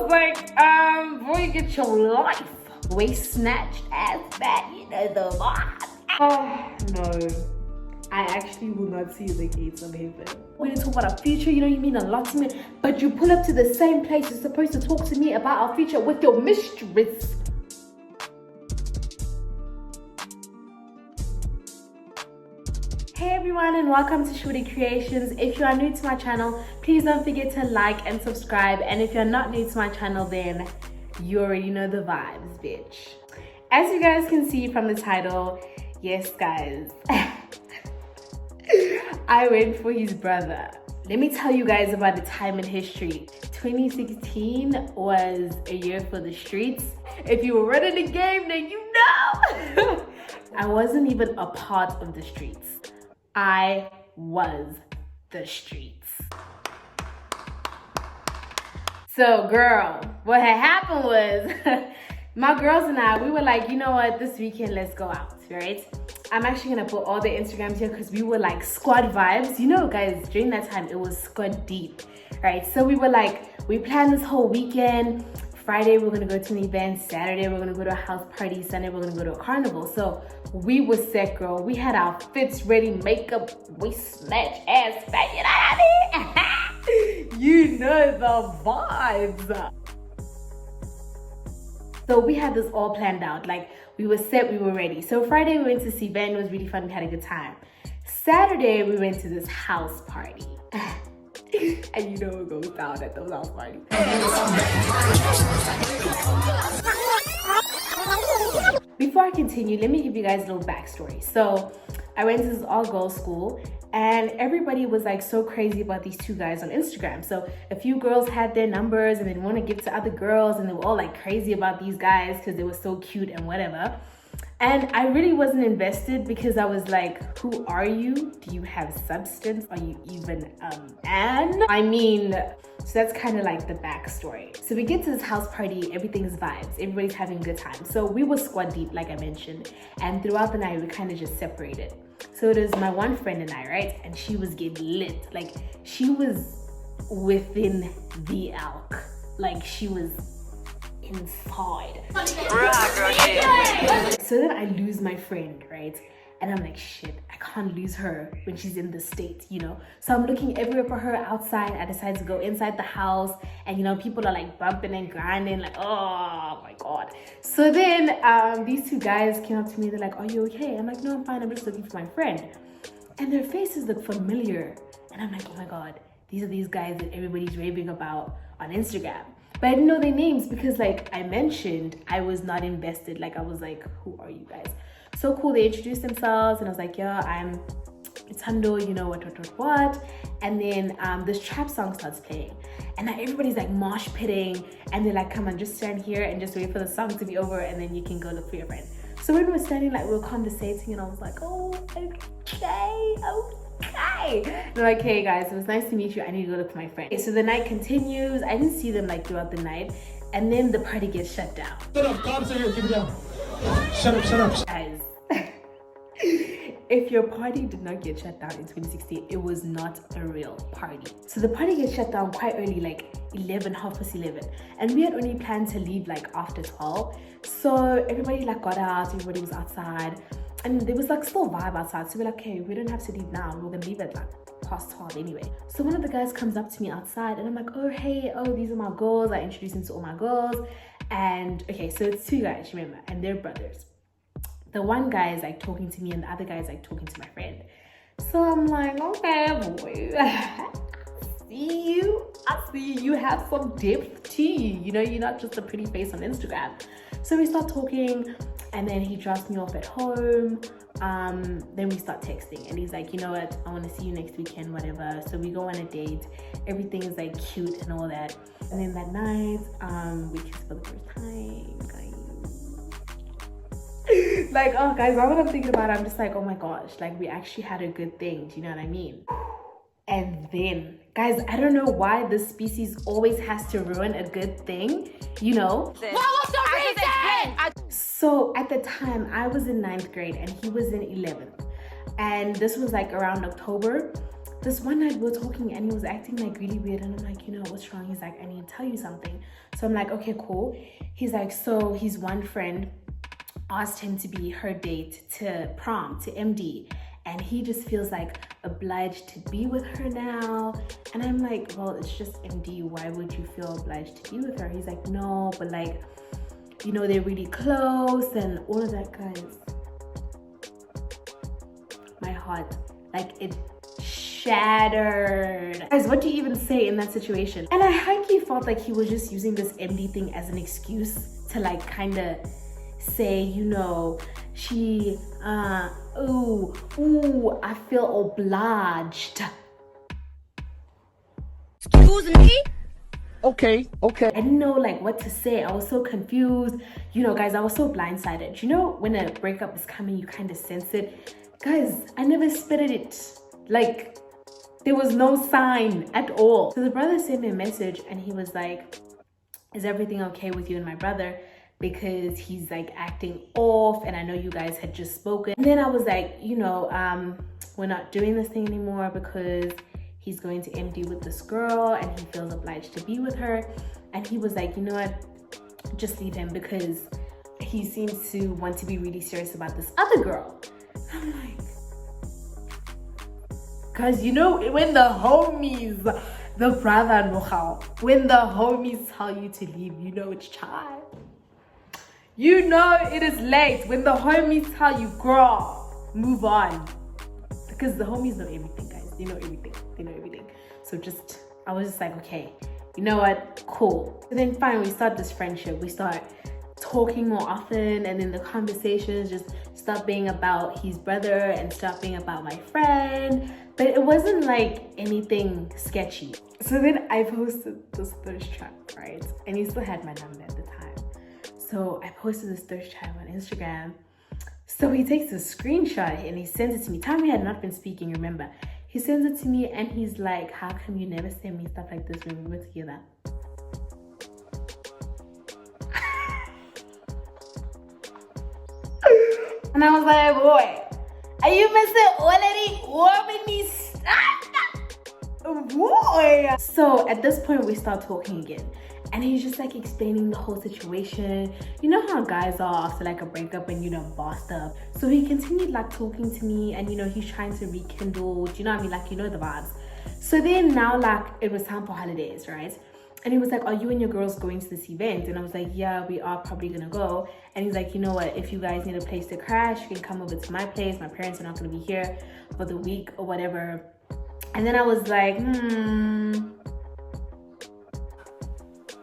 was like, boy, get your life. Waist snatched, ass fat, you know the vibe. Oh, no. I actually will not see the gates of heaven. We're gonna talk about our future, you know, you mean a lot to me, but you pull up to the same place you're supposed to talk to me about our future with your mistress. Hey everyone, and welcome to Shawty Creations. If you are new to my channel, please don't forget to like and subscribe. And if you're not new to my channel, then you already know the vibes, bitch. As you guys can see from the title, yes guys, I went for his brother. Let me tell you guys about the time in history. 2016 was a year for the streets. If you were running the game, then you know. I wasn't even a part of the streets. I was the streets. So girl, what had happened was my girls and I, we were like, you know what, this weekend, let's go out, right? I'm actually gonna put all the Instagrams here because we were like squad vibes. You know, guys, during that time, it was squad deep, right? So we were like, we planned this whole weekend. Friday, we're gonna go to an event. Saturday, we're gonna go to a house party. Sunday, we're gonna go to a carnival. So we were set, girl. We had our fits ready, makeup, waist snatch, ass fat, you know what I mean? You know the vibes. So we had this all planned out. Like, we were set, we were ready. So Friday, we went to this event. It was really fun. We had a good time. Saturday, we went to this house party. And you know what goes down at those house parties. Before I continue, let me give you guys a little backstory. So I went to this all-girls school, and everybody was like so crazy about these two guys on Instagram. So a few girls had their numbers and they want to give to other girls, and they were all like crazy about these guys because they were so cute and whatever. And I really wasn't invested because I was like, who are you? Do you have substance? Are you even man? I mean, so that's kind of like the backstory. So we get to this house party, everything's vibes, everybody's having a good time. So we were squad deep, like I mentioned, and throughout the night we kind of just separated. So it was my one friend and I, right? And she was getting lit. Like, she was within the elk. Like, she was inside. So then I lose my friend, right? And I'm like, shit, I can't lose her when she's in the state, you know? So I'm looking everywhere for her outside. I decided to go inside the house, and you know, people are like bumping and grinding, like, oh my God. So then these two guys came up to me, they're like, are you okay? I'm like, no, I'm fine, I'm just looking for my friend. And their faces look familiar. And I'm like, oh my God, these are these guys that everybody's raving about on Instagram. But I didn't know their names because, like I mentioned, I was not invested. Like, I was like, who are you guys? So cool, they introduced themselves and I was like, yeah, I'm luthando, you know, what. And then this trap song starts playing. And now everybody's like mosh pitting, and they're like, come on, just stand here and just wait for the song to be over, and then you can go look for your friend. So when we were standing, like, we were conversating, and I was like, oh, okay. And they're like, hey guys, it was nice to meet you. I need to go look for my friend. Okay, so the night continues. I didn't see them like throughout the night, and then the party gets shut down. Shut up, cops are here, keep it down. Shut up. Guys, if your party did not get shut down in 2016, it was not a real party. So the party gets shut down quite early, like 11, 11:30. And we had only planned to leave like after 12. So everybody like got out, everybody was outside. And there was like still vibe outside. So we're like, okay, we don't have to leave now. We're gonna leave at like past 12 anyway. So one of the guys comes up to me outside, and I'm like, oh, hey, oh, these are my girls. I introduced him to all my girls. And okay, so it's two guys, remember, and they're brothers. The one guy is like talking to me, and the other guy is like talking to my friend. So I'm like, okay, boy, I see you have some depth to you. You know, you're not just a pretty face on Instagram. So we start talking, and then he drops me off at home. Then we start texting, and he's like, you know what, I want to see you next weekend, whatever. So we go on a date. Everything is like cute and all that. And then that night, we kiss for the first time, guys. Like, oh guys, now that I'm thinking about it, I'm just like, oh my gosh, like, we actually had a good thing. Do you know what I mean? And then, guys, I don't know why this species always has to ruin a good thing, you know? What was the reason? So at the time, I was in 9th grade and he was in 11th. And this was like around October. this one night we were talking and he was acting like really weird, and I'm like, you know, what's wrong? He's like, I need to tell you something. So I'm like, okay, cool. He's like, so his one friend asked him to be her date to prom, to MD, and he just feels like obliged to be with her now. And I'm like, well, it's just MD, why would you feel obliged to be with her? He's like, no, but like, you know, they're really close and all of that. Guys, my heart, like, it shattered. Guys, what do you even say in that situation? And I highly felt like he was just using this MD thing as an excuse to like kind of say, you know, she ooh, I feel obliged. Excuse me? Okay. I didn't know like what to say. I was so confused. You know, guys, I was so blindsided. You know, when a breakup is coming, you kind of sense it. Guys, I never spitted it. Like, there was no sign at all. So the brother sent me a message and he was like, is everything okay with you and my brother? Because he's like acting off and I know you guys had just spoken. And then I was like, you know, we're not doing this thing anymore because he's going to MD with this girl and he feels obliged to be with her. And he was like, you know what, just leave him because he seems to want to be really serious about this other girl. I'm like, cause you know, when the homies, the brother know how, when the homies tell you to leave, you know it's time. You know it is late when the homies tell you, girl, move on. Because the homies know everything, guys. They know everything. So I was just like, okay, you know what? Cool. And then fine, we start this friendship. We start talking more often, and then the conversations just stop being about his brother and stop being about my friend. But it wasn't like anything sketchy. So then I posted this thirst trap, right? And he still had my number at the time. So I posted this thirst trap on Instagram. So he takes a screenshot and he sends it to me. Time we had not been speaking, remember? He sends it to me and he's like, how come you never send me stuff like this when we were together? And I was like, boy, are you missing already? Warming me stuff? Boy. So at this point, we start talking again. And he's just like explaining the whole situation. You know how guys are after like a breakup and, you know, bossed up. So he continued like talking to me and, you know, he's trying to rekindle, do you know what I mean? Like, you know, the vibes. So then now like it was time for holidays, right? And he was like, are you and your girls going to this event? And I was like, yeah, we are probably gonna go. And he's like, you know what? If you guys need a place to crash, you can come over to my place. My parents are not gonna be here for the week or whatever. And then I was like,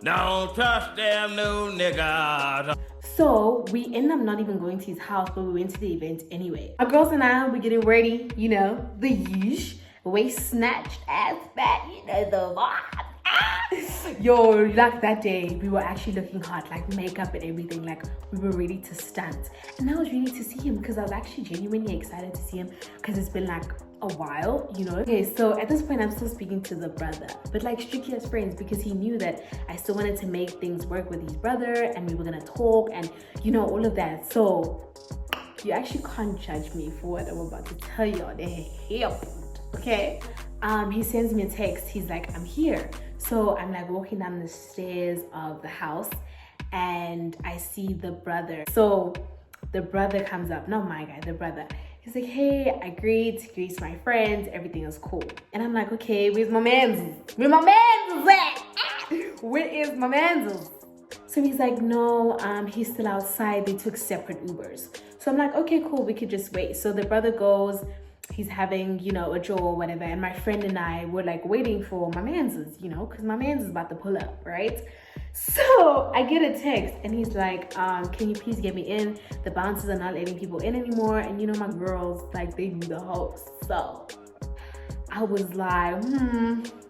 Don't trust them new niggas. So we ended up not even going to his house, but we went to the event anyway. Our girls and I were getting ready, you know, the yeesh, waist snatched, ass fat, you know, the vibe. Yo, like that day, we were actually looking hot, like makeup and everything, like we were ready to stunt. And I was ready to see him because I was actually genuinely excited to see him because it's been like a while, you know. Okay, so at this point I'm still speaking to the brother, but like strictly as friends because he knew that I still wanted to make things work with his brother and we were gonna talk and, you know, all of that. So you actually can't judge me for what I'm about to tell you on the happened, okay? He sends me a text. He's like, I'm here. So I'm like walking down the stairs of the house and I see the brother. So the brother comes up, not my guy, the brother. He's like, hey, I greets my friends, everything is cool. And I'm like, okay, where's my man's? Where my man's at? Where is my man's? So he's like, no, he's still outside. They took separate Ubers. So I'm like, okay, cool, we could just wait. So the brother goes, he's having, you know, a jaw or whatever. And my friend and I were like waiting for my man's, you know, because my man's is about to pull up, right? So I get a text and he's like, can you please get me in? The bouncers are not letting people in anymore. And you know, my girls, like they knew the host. So I was like,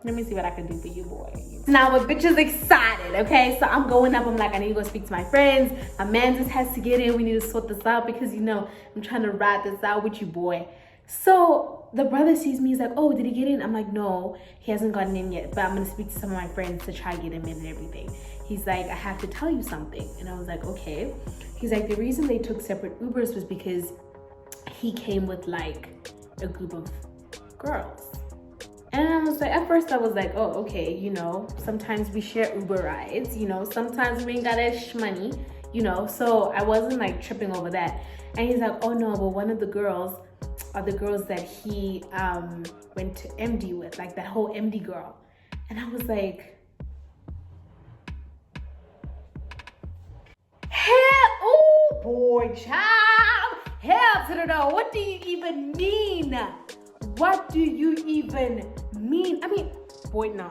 let me see what I can do for you, boy. Now a bitch is excited, okay? So I'm going up, I'm like, I need to go speak to my friends. My man just has to get in. We need to sort this out because, you know, I'm trying to ride this out with you, boy. So the brother sees me, he's like, oh, did he get in? I'm like, no, he hasn't gotten in yet, but I'm gonna speak to some of my friends to try to get him in and everything. He's like, I have to tell you something. And I was like, okay. He's like, the reason they took separate Ubers was because he came with like a group of girls. And I was like, at first I was like, oh, okay, you know, sometimes we share Uber rides, you know, sometimes we ain't got that money, you know, so I wasn't like tripping over that. And he's like, oh no, but one of the girls are the girls that he went to MD with, like that whole MD girl. And I was like, hell, oh boy, child, hell to the no. What do you even mean? What do you even mean? I mean, boy, no,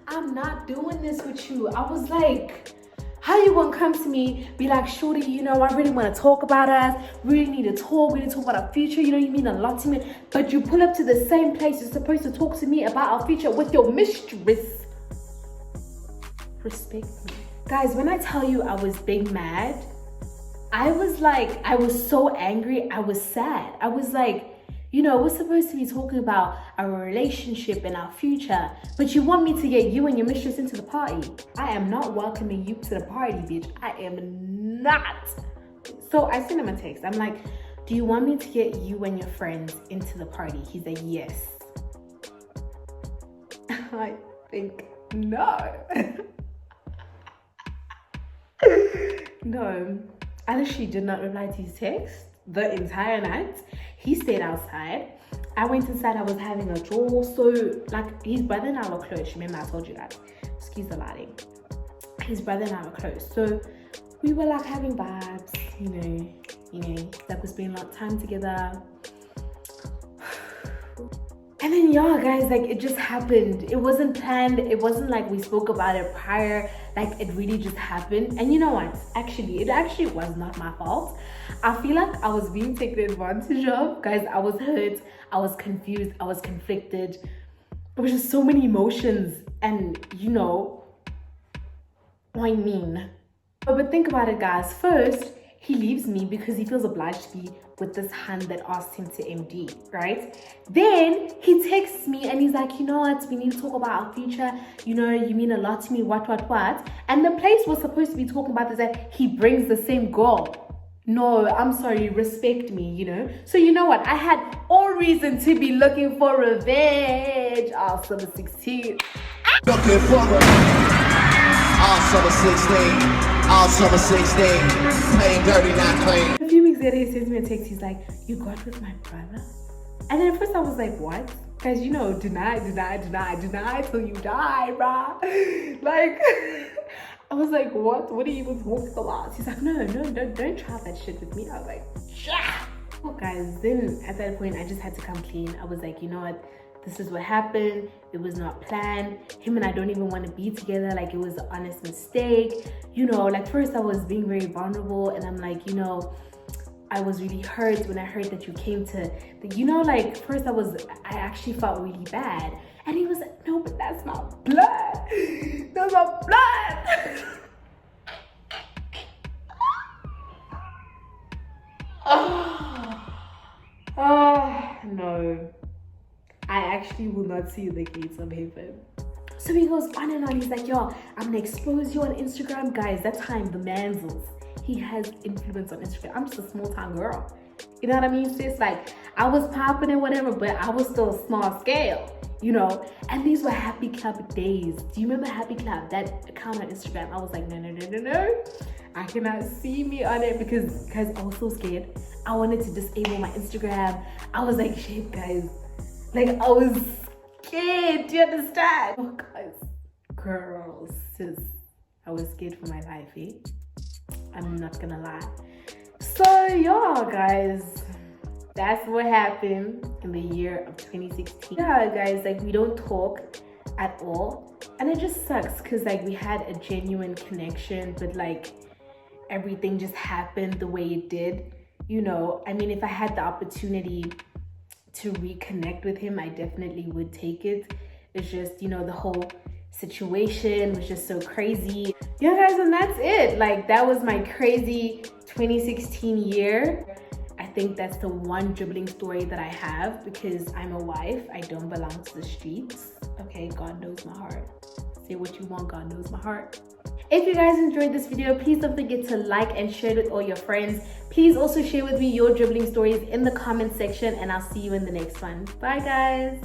I'm not doing this with you. I was like, how you gonna come to me, be like, Shawty, you know, I really wanna talk about us. We really need to talk. We need to talk about our future. You know, you mean a lot to me. But you pull up to the same place you're supposed to talk to me about our future with your mistress. Respect me. Guys, when I tell you I was big mad, I was like, I was so angry. I was sad. I was like, you know, we're supposed to be talking about our relationship and our future, but you want me to get you and your mistress into the party. I am not welcoming you to the party, bitch. I am not. So I sent him a text. I'm like, do you want me to get you and your friends into the party? He said, yes. I think, no. No. I literally did not reply to his text the entire night. He stayed outside. I went inside. I was having a draw. So, like, his brother and I were close. Remember, I told you that. Excuse the lighting. His brother and I were close. So, we were, like, having vibes, you know, like, we spending a lot of time together. And then, yeah, guys, like, it just happened. It wasn't planned. It wasn't like we spoke about it prior. Like, it really just happened. And you know what? Actually, it actually was not my fault. I feel like I was being taken advantage of. Guys, I was hurt. I was confused. I was conflicted. There was just so many emotions. And, you know, what I mean. But think about it, guys. First, he leaves me because he feels obliged to be with this hun that asked him to MD, right? Then he texts me and he's like, you know what? We need to talk about our future. You know, you mean a lot to me, what? And the place was supposed to be talking about is that he brings the same girl. No, I'm sorry, respect me, you know? So you know what? I had all reason to be looking for revenge. Oh, summer 16. Looking for revenge. All summer 16. All summer 16, playing dirty, not clean. A few weeks later, he sends me a text. He's like, you got with my brother? And then at first I was like, what? Guys, you know, deny till you die, bruh. Like, I was like, what? What are you even talking about? He's like, no, don't try that shit with me. I was like, yeah. Oh, guys, then at that point, I just had to come clean. I was like, you know what? This is what happened. It was not planned. Him and I don't even want to be together. Like, it was an honest mistake. You know, like, first I was being very vulnerable and I'm like, you know, I was really hurt when I heard that you came to, you know, like, first I actually felt really bad. And he was like, no, but that's not blood. That's not blood. Oh, no. I actually will not see the gates of heaven. So he goes on and on. He's like, yo, I'm gonna expose you on Instagram. Guys, that time, the Mansels, he has influence on Instagram. I'm just a small town girl. You know what I mean, sis? Like, I was popping and whatever, but I was still small scale, you know? And these were Happy Club days. Do you remember Happy Club? That account on Instagram. I was like, no. I cannot see me on it because, guys, I was so scared. I wanted to disable my Instagram. I was like, shit, guys. Like, I was scared, do you understand? Oh, guys, girls, sis, I was scared for my life, eh? I'm not gonna lie. So, yeah, guys, that's what happened in the year of 2016. Yeah, guys, like, we don't talk at all. And it just sucks because, like, we had a genuine connection, but, like, everything just happened the way it did. You know, I mean, if I had the opportunity to reconnect with him, I definitely would take it. It's just, you know, the whole situation was just so crazy. Yeah, guys, and that's it. Like, that was my crazy 2016 year. I think that's the one dribbling story that I have because I'm a wife. I don't belong to the streets. Okay, God knows my heart. Say what you want, God knows my heart. If you guys enjoyed this video, please don't forget to like and share it with all your friends. Please also share with me your dribbling stories in the comment section and I'll see you in the next one. Bye, guys.